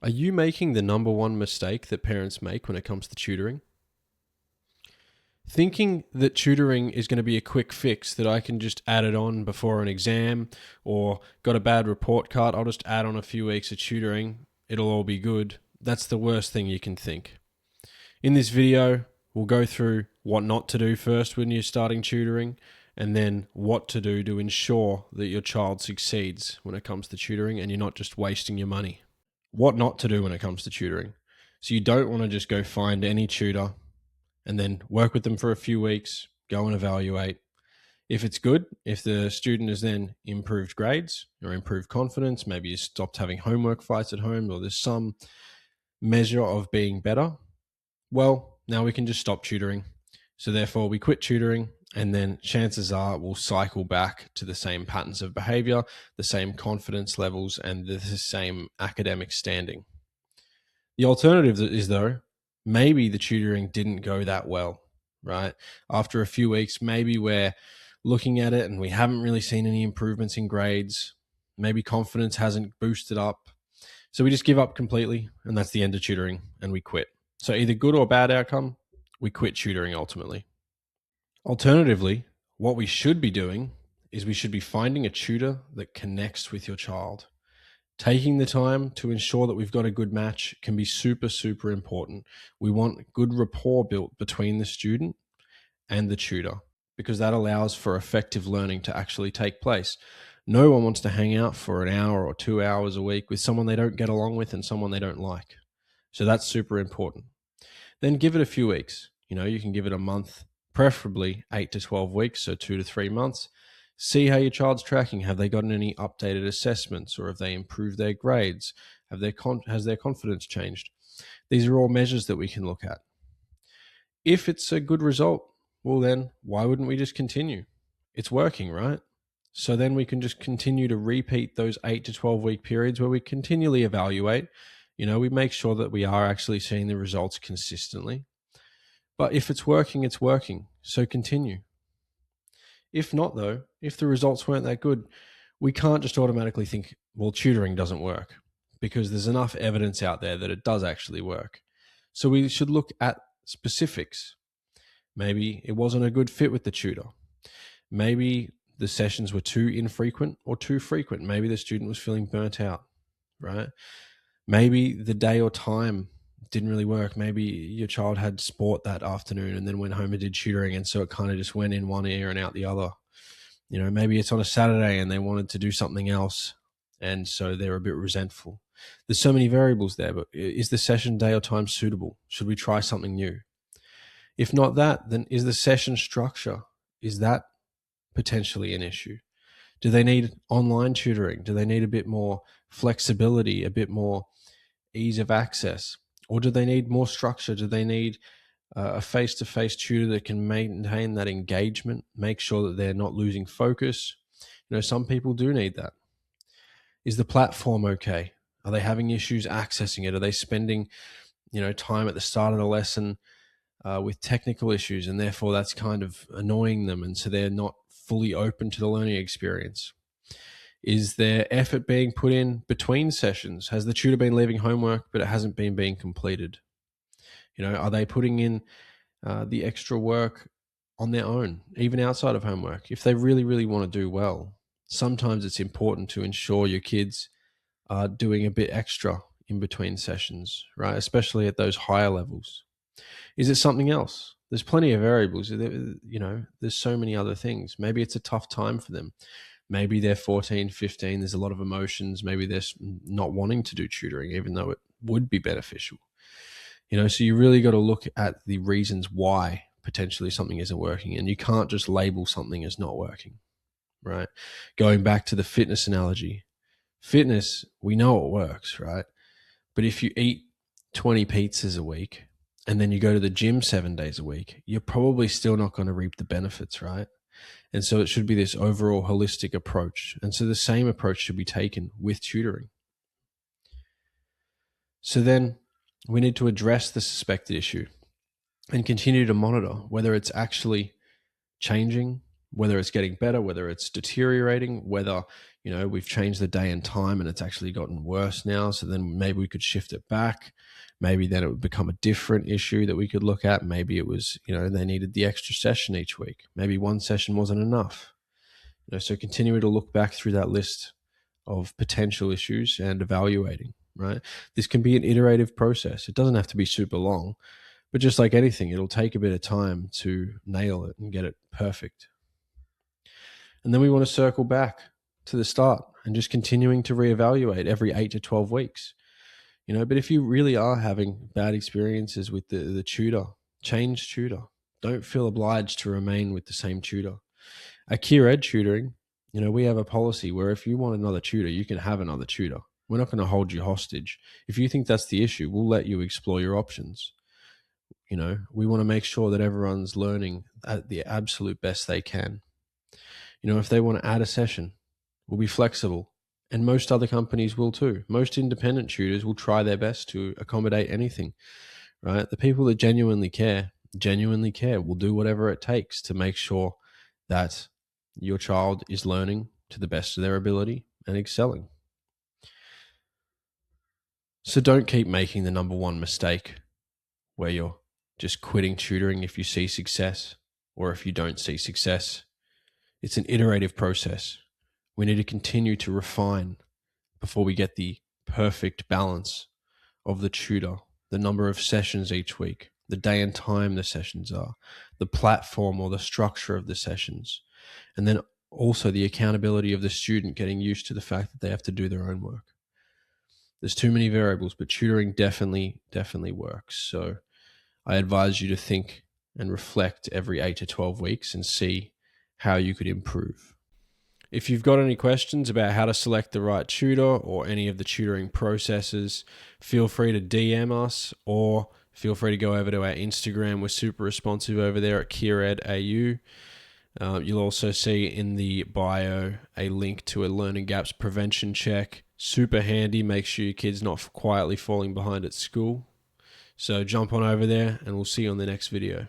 Are you making the number one mistake that parents make when it comes to tutoring? Thinking that tutoring is going to be a quick fix, that I can just add it on before an exam, or got a bad report card, I'll just add on a few weeks of tutoring, it'll all be good. That's the worst thing you can think. In this video, we'll go through what not to do first when you're starting tutoring, and then what to do to ensure that your child succeeds when it comes to tutoring and you're not just wasting your money. What not to do when it comes to tutoring. So you don't want to just go find any tutor and then work with them for a few weeks, go and evaluate. If it's good, if the student has then improved grades or improved confidence, maybe you stopped having homework fights at home, or there's some measure of being better, well, now we can just stop tutoring. So therefore we quit tutoring, and then chances are we'll cycle back to the same patterns of behavior, the same confidence levels, and the same academic standing. The alternative is, though, maybe the tutoring didn't go that well, right? After a few weeks, maybe we're looking at it and we haven't really seen any improvements in grades. Maybe confidence hasn't boosted up. So we just give up completely, and that's the end of tutoring, and we quit. So either good or bad outcome, we quit tutoring ultimately. Alternatively, what we should be doing is we should be finding a tutor that connects with your child. Taking the time to ensure that we've got a good match can be super, super important. We want good rapport built between the student and the tutor, because that allows for effective learning to actually take place. No one wants to hang out for an hour or 2 hours a week with someone they don't get along with and someone they don't like. So that's super important. Then give it a few weeks. You can give it a month, preferably 8 to 12 weeks, so 2 to 3 months. See how your child's tracking. Have they gotten any updated assessments, or have they improved their grades? Has their confidence changed? These are all measures that we can look at. If it's a good result, well then, why wouldn't we just continue? It's working, right? So then we can just continue to repeat those 8 to 12 week periods where we continually evaluate. We make sure that we are actually seeing the results consistently. But if it's working, it's working. So continue. If not, though, if the results weren't that good, we can't just automatically think, well, tutoring doesn't work, because there's enough evidence out there that it does actually work. So we should look at specifics. Maybe it wasn't a good fit with the tutor. Maybe the sessions were too infrequent or too frequent. Maybe the student was feeling burnt out, right? Maybe the day or time didn't really work. Maybe your child had sport that afternoon and then went home and did tutoring, and so it kind of just went in one ear and out the other. Maybe it's on a Saturday and they wanted to do something else, and so they're a bit resentful. There's so many variables there, but is the session day or time suitable? Should we try something new? If not that, then is the session structure, is that potentially an issue? Do they need online tutoring? Do they need a bit more flexibility, a bit more ease of access? Or do they need more structure? Do they need a face-to-face tutor that can maintain that engagement, make sure that they're not losing focus? Some people do need that. Is the platform okay? Are they having issues accessing it? Are they spending, time at the start of the lesson with technical issues, and therefore that's kind of annoying them, and so they're not fully open to the learning experience? Is there effort being put in between sessions? Has the tutor been leaving homework, but it hasn't been being completed? Are they putting in the extra work on their own, even outside of homework? If they really, really want to do well, sometimes it's important to ensure your kids are doing a bit extra in between sessions, right? Especially at those higher levels. Is it something else? There's plenty of variables. There's so many other things. Maybe it's a tough time for them. Maybe they're 14, 15, there's a lot of emotions. Maybe they're not wanting to do tutoring, even though it would be beneficial. So you really got to look at the reasons why potentially something isn't working, and you can't just label something as not working, right? Going back to the fitness analogy, fitness, we know it works, right? But if you eat 20 pizzas a week and then you go to the gym 7 days a week, you're probably still not going to reap the benefits, right? And so it should be this overall holistic approach. And so the same approach should be taken with tutoring. So then we need to address the suspected issue and continue to monitor whether it's actually changing, whether it's getting better, whether it's deteriorating, whether, we've changed the day and time and it's actually gotten worse now. So then maybe we could shift it back. Maybe then it would become a different issue that we could look at. Maybe it was, they needed the extra session each week. Maybe one session wasn't enough. So continuing to look back through that list of potential issues and evaluating, right? This can be an iterative process. It doesn't have to be super long, but just like anything, it'll take a bit of time to nail it and get it perfect. And then we want to circle back to the start and just continuing to reevaluate every 8 to 12 weeks. But if you really are having bad experiences with the tutor, change tutor. Don't feel obliged to remain with the same tutor. At KeirEd Tutoring, we have a policy where if you want another tutor, you can have another tutor. We're not going to hold you hostage. If you think that's the issue, we'll let you explore your options. We want to make sure that everyone's learning at the absolute best they can. If they want to add a session, we'll be flexible. And most other companies will too. Most independent tutors will try their best to accommodate anything, right? The people that genuinely care, will do whatever it takes to make sure that your child is learning to the best of their ability and excelling. So don't keep making the number one mistake where you're just quitting tutoring if you see success or if you don't see success. It's an iterative process. We need to continue to refine before we get the perfect balance of the tutor, the number of sessions each week, the day and time the sessions are, the platform or the structure of the sessions, and then also the accountability of the student getting used to the fact that they have to do their own work. There's too many variables, but tutoring definitely works. So I advise you to think and reflect every 8 to 12 weeks and see how you could improve. If you've got any questions about how to select the right tutor or any of the tutoring processes, feel free to DM us or feel free to go over to our Instagram. We're super responsive over there at KeirEdAU. You'll also see in the bio a link to a learning gaps prevention check. Super handy. Make sure your kid's not quietly falling behind at school. So jump on over there and we'll see you on the next video.